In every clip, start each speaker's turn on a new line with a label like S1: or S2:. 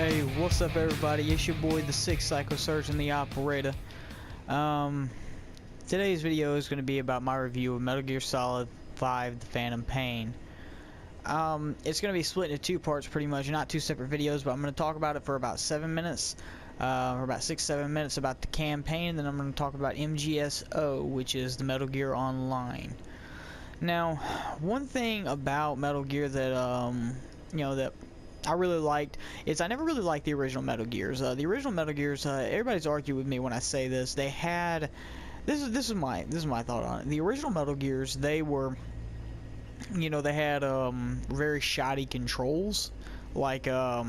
S1: Hey, what's up everybody? It's your boy the Sixth Psychosurgeon, the Operator. Today's video is going to be about my review of Metal Gear Solid 5 The Phantom Pain. It's going to be split into two parts pretty much, not two separate videos, but I'm going to talk about it for about 7 minutes, or about 6-7 minutes about the campaign, and then I'm going to talk about MGSO, which is the Metal Gear Online. Now, one thing about Metal Gear that, that I really liked is I never really liked the original Metal Gears. The original Metal Gears, everybody's argued with me when I say this. They had this is my thought on it. The original Metal Gears, they were, they had very shoddy controls, like I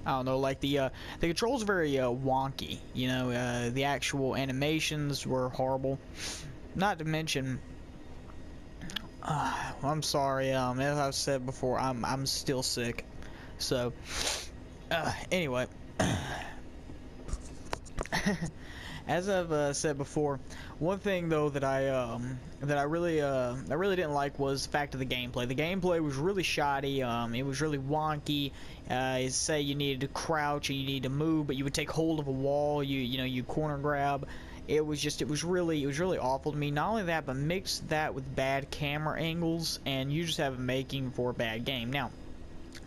S1: don't know, like the controls were very wonky. The actual animations were horrible. Not to mention, I'm sorry. As I've said before, I'm still sick. So, anyway, as I've said before, one thing though that I really didn't like was the fact of the gameplay. The gameplay was really shoddy. It was really wonky. Say you needed to crouch and you needed to move, but you would take hold of a wall. You corner grab. It was really awful to me. Not only that, but mix that with bad camera angles, and you just have a making for a bad game. Now,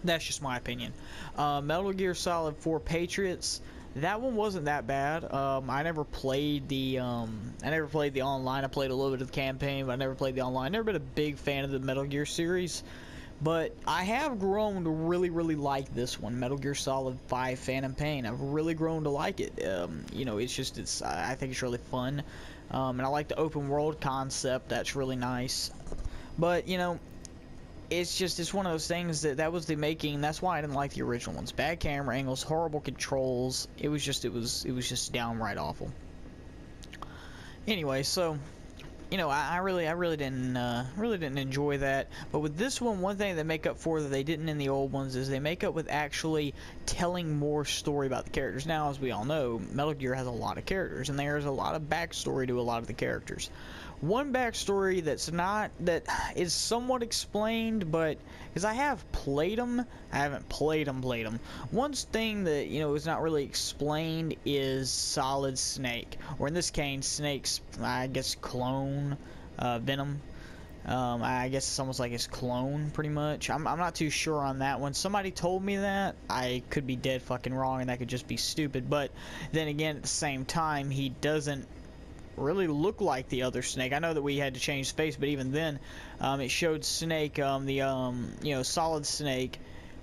S1: that's just my opinion. Metal Gear Solid 4 Patriots, that one wasn't that bad. I never played the online. I played a little bit of the campaign, but I never played the online. Never been a big fan of the Metal Gear series. But I have grown to really like this one, Metal Gear Solid 5 Phantom Pain. I've really grown to like it. I think it's really fun. And I like the open world concept. That's really nice. But, it's one of those things that was the making. That's why I didn't like the original ones. Bad camera angles, horrible controls. It was just downright awful. Anyway, so I really didn't enjoy that. But with this one thing they make up for that they didn't in the old ones is they make up with actually telling more story about the characters. Now, as we all know, Metal Gear has a lot of characters, and there's a lot of backstory to a lot of the characters. One backstory that is somewhat explained, but because I have played them, I haven't played them. One thing that is not really explained is Solid Snake, or in this case, Snake's, I guess, clone, Venom. I guess it's almost like his clone, pretty much. I'm not too sure on that one. Somebody told me that. I could be dead fucking wrong, and that could just be stupid. But then again, at the same time, he doesn't really look like the other Snake. I know that we had to change his face, but even then, it showed Snake, Solid Snake,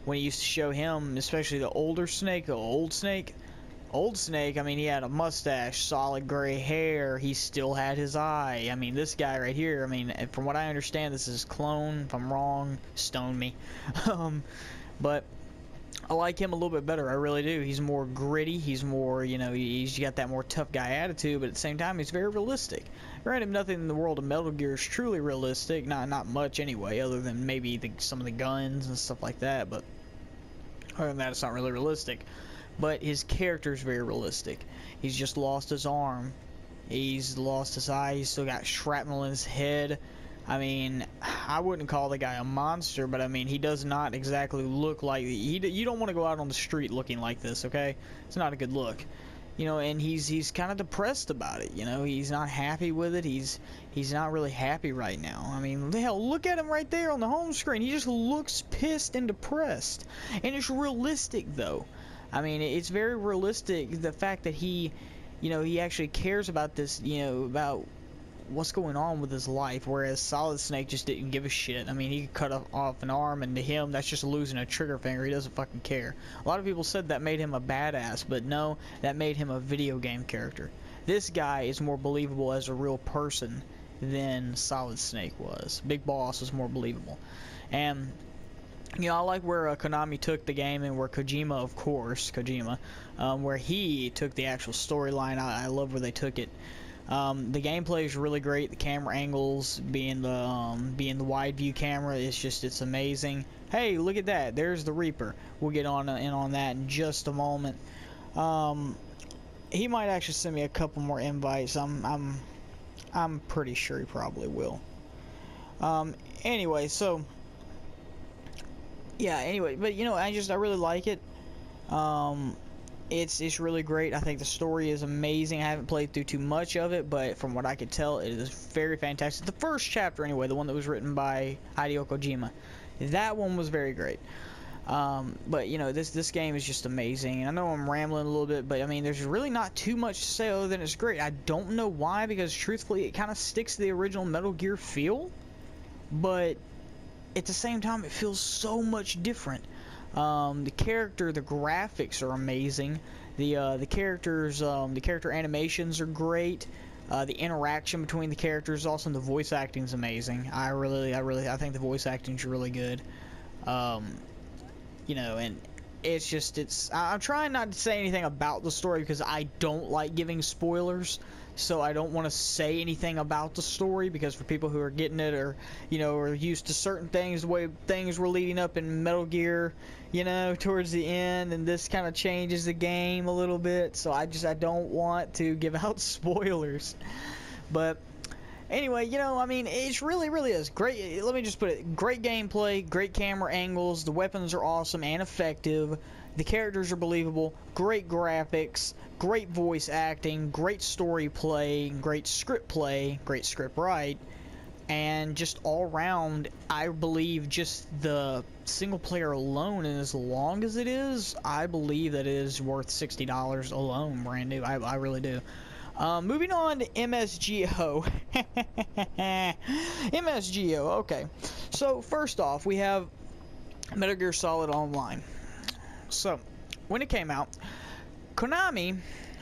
S1: when he used to show him, especially the older Snake, the old Snake. Old Snake, I mean, he had a mustache, solid gray hair, he still had his eye. I mean, this guy right here, I mean, from what I understand, this is his clone. If I'm wrong, stone me. But I like him a little bit better, I really do. He's more gritty, he's more, he's got that more tough guy attitude, but at the same time, he's very realistic. Granted, nothing in the world of Metal Gear is truly realistic, not much anyway, other than maybe some of the guns and stuff like that, but other than that, it's not really realistic. But his character is very realistic. He's just lost his arm. He's lost his eye. He's still got shrapnel in his head. I mean, I wouldn't call the guy a monster, but I mean, he does not exactly look like... You don't want to go out on the street looking like this, okay? It's not a good look. And he's kind of depressed about it, He's not happy with it. He's not really happy right now. I mean, hell, look at him right there on the home screen. He just looks pissed and depressed. And it's realistic, though. I mean, it's very realistic, the fact that he actually cares about this, about what's going on with his life, whereas Solid Snake just didn't give a shit. I mean, he could cut off an arm, and to him, that's just losing a trigger finger. He doesn't fucking care. A lot of people said that made him a badass, but no, that made him a video game character. This guy is more believable as a real person than Solid Snake was. Big Boss was more believable. And I like where Konami took the game, and where Kojima, of course, where he took the actual storyline. I love where they took it. The gameplay is really great. The camera angles, being the wide view camera, it's amazing. Hey, look at that! There's the Reaper. We'll get in on that in just a moment. He might actually send me a couple more invites. I'm pretty sure he probably will. Anyway, so. Yeah, anyway, but I really like it. It's really great. I think the story is amazing. I haven't played through too much of it, but from what I could tell, it is very fantastic. The first chapter, anyway, the one that was written by Hideo Kojima, that one was very great. But you know, this game is just amazing. I know I'm rambling a little bit, but I mean, there's really not too much to say other than it's great. I don't know why, because truthfully, it kind of sticks to the original Metal Gear feel, but at the same time, it feels so much different. The graphics are amazing. The character animations are great. The interaction between the characters is awesome. The voice acting is amazing. I think the voice acting is really good. You know, and I'm trying not to say anything about the story because I don't like giving spoilers. So I don't want to say anything about the story, because for people who are getting it, or you know, are used to certain things, the way things were leading up in Metal Gear, you know, towards the end, and this kind of changes the game a little bit. So I don't want to give out spoilers. But anyway, you know, I mean, it's really is great. Let me just put it: great gameplay, great camera angles, the weapons are awesome and effective, the characters are believable, great graphics, great voice acting, great story play, great script write, and just all around, I believe just the single player alone, and as long as it is, I believe that it is worth $60 alone, brand new. I really do. Moving on to MSGO. MSGO, okay. So, first off, we have Metal Gear Solid Online. So, when it came out, Konami,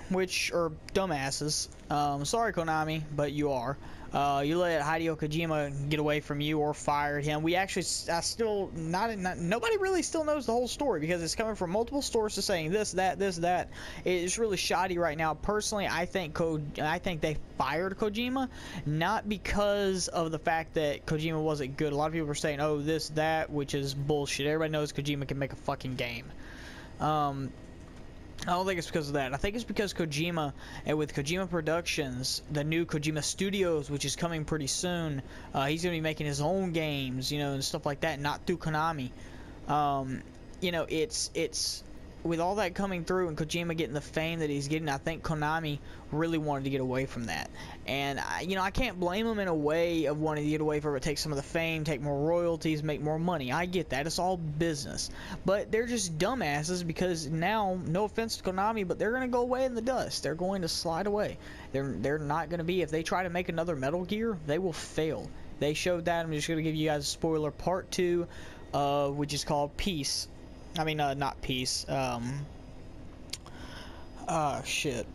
S1: which are dumbasses, sorry Konami, but you are. You let Hideo Kojima get away from you or fired him. Nobody really still knows the whole story, because it's coming from multiple sources saying this, that. It's really shoddy right now. Personally, I think they fired Kojima, not because of the fact that Kojima wasn't good. A lot of people are saying, oh, this, that, which is bullshit. Everybody knows Kojima can make a fucking game. I don't think it's because of that. I think it's because Kojima, and with Kojima Productions, the new Kojima Studios, which is coming pretty soon, he's going to be making his own games, you know, and stuff like that, not through Konami. You know, it's with all that coming through and Kojima getting the fame that he's getting, I think Konami really wanted to get away from that. And, you know, I can't blame him in a way of wanting to get away from it, take some of the fame, take more royalties, make more money. I get that. It's all business. But they're just dumbasses, because now, no offense to Konami, but they're going to go away in the dust. They're going to slide away. They're not going to be, if they try to make another Metal Gear, they will fail. They showed that. I'm just going to give you guys a spoiler. Part 2, which is called Peace. I mean, not Peace. Shit.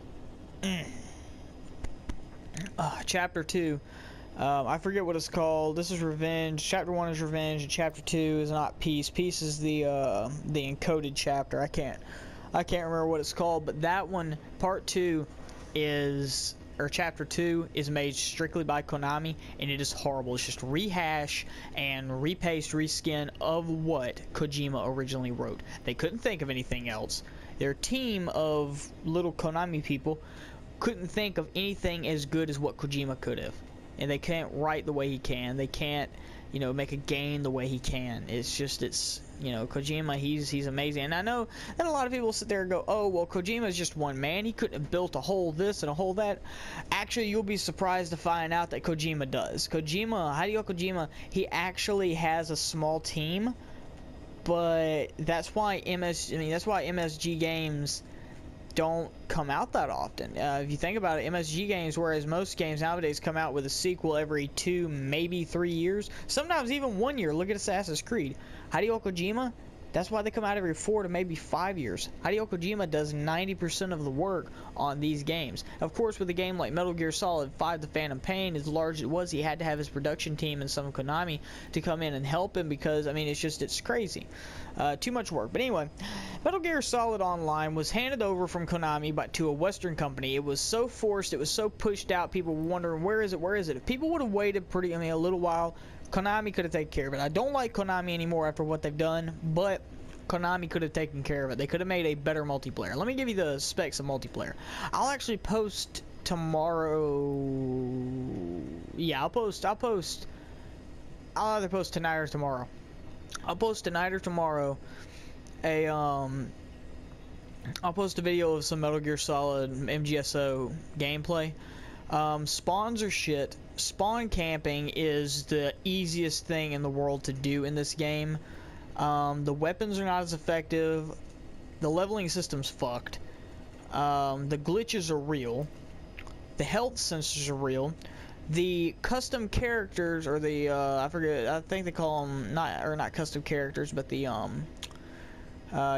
S1: Chapter 2. I forget what it's called. This is Revenge. Chapter 1 is Revenge, and Chapter 2 is not Peace. Peace is the encoded chapter. I can't remember what it's called, but that one, Part 2, is, or Chapter 2, is made strictly by Konami, and it is horrible. It's just rehash and repaste, reskin of what Kojima originally wrote. They couldn't think of anything else. Their team of little Konami people couldn't think of anything as good as what Kojima could have. And they can't write the way he can. They can't, you know, make a game the way he can. It's just, you know, Kojima, he's amazing. And I know that a lot of people sit there and go, oh, well, Kojima's just one man. He couldn't have built a whole this and a whole that. Actually, you'll be surprised to find out that Kojima does. Hideo Kojima, he actually has a small team, but that's why MSG games don't come out that often. If you think about it, MSG games, whereas most games nowadays come out with a sequel every 2, maybe 3 years, sometimes even 1 year. Look at Assassin's Creed. Hideo Kojima, that's why they come out every 4 to maybe 5 years. Hideo Kojima does 90% of the work on these games. Of course, with a game like Metal Gear Solid 5: The Phantom Pain, as large as it was, he had to have his production team and some of Konami to come in and help him, because, I mean, it's crazy. Too much work. But anyway, Metal Gear Solid Online was handed over from Konami to a Western company. It was so forced, it was so pushed out, people were wondering, where is it? If people would have waited a little while, Konami could have taken care of it. I don't like Konami anymore after what they've done, but Konami could have taken care of it. They could have made a better multiplayer. Let me give you the specs of multiplayer. I'll actually post tomorrow. Yeah, I'll either post tonight or tomorrow. I'll post tonight or tomorrow a I'll post a video of some Metal Gear Solid MGSO gameplay. Spawns are shit. Spawn camping is the easiest thing in the world to do in this game. The weapons are not as effective. The leveling system's fucked. The glitches are real. The health sensors are real. The custom characters, or the I forget, I think they call them not custom characters, but the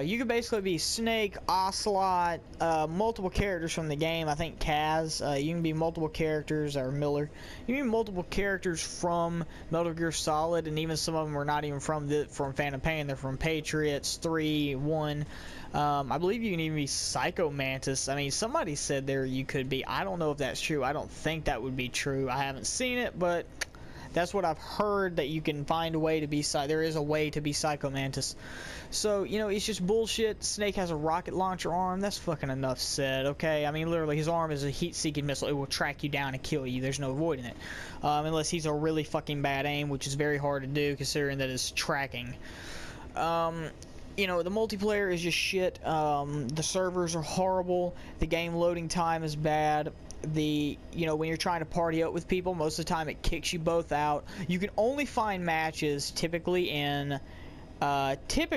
S1: you can basically be Snake, Ocelot, multiple characters from the game. I think Kaz. You can be multiple characters, or Miller. You can be multiple characters from Metal Gear Solid, and even some of them are not even from Phantom Pain. They're from Patriots 3, 1. I believe you can even be Psycho Mantis. I mean, somebody said there you could be. I don't know if that's true. I don't think that would be true. I haven't seen it, but that's what I've heard, that you can find a way to be there is a way to be Psycho Mantis. So, you know, it's just bullshit. Snake has a rocket launcher arm. That's fucking enough said, okay? I mean, literally, his arm is a heat-seeking missile. It will track you down and kill you. There's no avoiding it. Unless he's a really fucking bad aim, which is very hard to do, considering that it's tracking. You know, the multiplayer is just shit. The servers are horrible. The game loading time is bad. You know, when you're trying to party up with people, most of the time it kicks you both out. You can only find matches typically in Bounty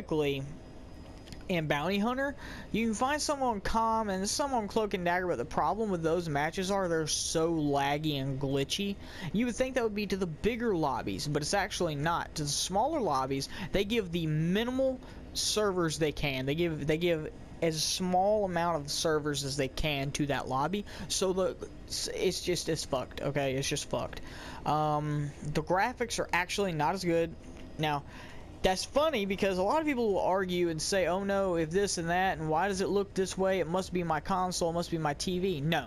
S1: Hunter. You can find some on Com and some on Cloak and Dagger, but the problem with those matches are they're so laggy and glitchy. You would think that would be to the bigger lobbies, but it's actually not. To the smaller lobbies, they give the minimal servers they can. They give as small amount of servers as they can to that lobby, so it's fucked. Okay, it's just fucked. The graphics are actually not as good. Now, that's funny because a lot of people will argue and say, oh no, if this and that, and why does it look this way? It must be my console, it must be my TV. No.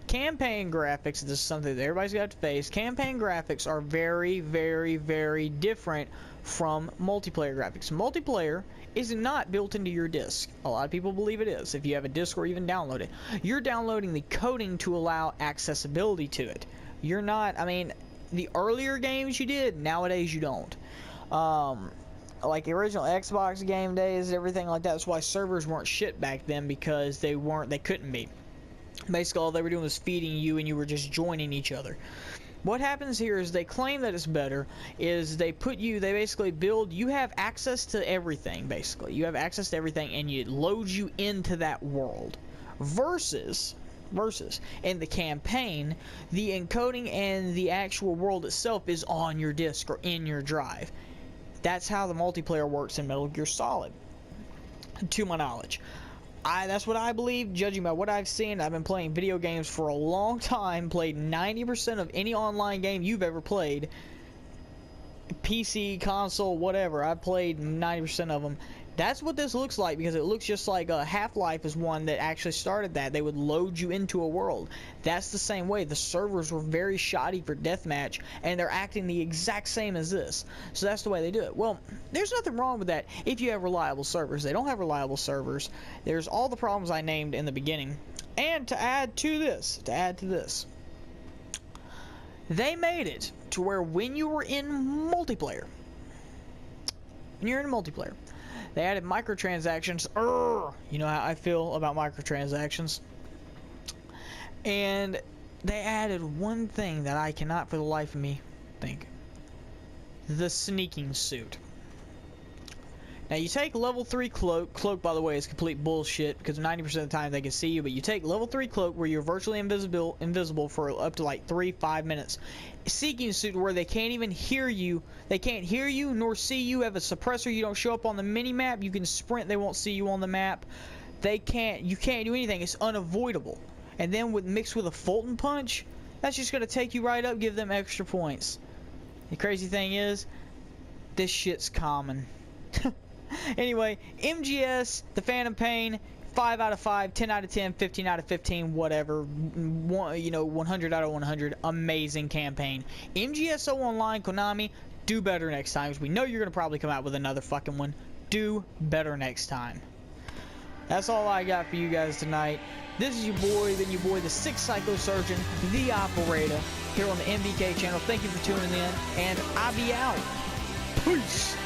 S1: Campaign graphics, this is something that everybody's got to face. Campaign graphics are very, very, very different from multiplayer graphics. Multiplayer is not built into your disc. A lot of people believe it is. If you have a disc or even download it, you're downloading the coding to allow accessibility to it. You're not, I mean, the earlier games you did, nowadays you don't. Like the original Xbox game days, everything like that. That's why servers weren't shit back then, because they couldn't be. Basically, all they were doing was feeding you, and you were just joining each other. What happens here is they claim that it's better, is they basically build, you have access to everything, basically. You have access to everything, and it loads you into that world. Versus, in the campaign, the encoding and the actual world itself is on your disc or in your drive. That's how the multiplayer works in Metal Gear Solid, to my knowledge. That's what I believe, judging by what I've seen. I've been playing video games for a long time, played 90% of any online game you've ever played. PC, console, whatever, I've played 90% of them. That's what this looks like, because it looks just like Half-Life is one that actually started that. They would load you into a world. That's the same way. The servers were very shoddy for deathmatch, and they're acting the exact same as this. So that's the way they do it. Well, there's nothing wrong with that if you have reliable servers. They don't have reliable servers. There's all the problems I named in the beginning. And to add to this, they made it to where when you were in multiplayer, they added microtransactions. You know how I feel about microtransactions. And they added one thing that I cannot for the life of me think. The sneaking suit. Now you take level 3 cloak. Cloak, by the way, is complete bullshit, because 90% of the time they can see you. But you take level 3 cloak where you're virtually invisible for up to like 3-5 minutes. Seeking suit where they can't even hear you. They can't hear you nor see you. Have a suppressor. You don't show up on the mini map. You can sprint. They won't see you on the map. You can't do anything. It's unavoidable. And then mixed with a Fulton punch, that's just gonna take you right up. Give them extra points. The crazy thing is, this shit's common. Anyway, MGS, the Phantom Pain, 5 out of 5, 10 out of 10, 15 out of 15, whatever. 100 out of 100. Amazing campaign. MGSO Online, Konami, do better next time, because we know you're going to probably come out with another fucking one. Do better next time. That's all I got for you guys tonight. This is your boy, the Sixth Psychosurgeon, the Operator, here on the MBK channel. Thank you for tuning in, and I'll be out. Peace!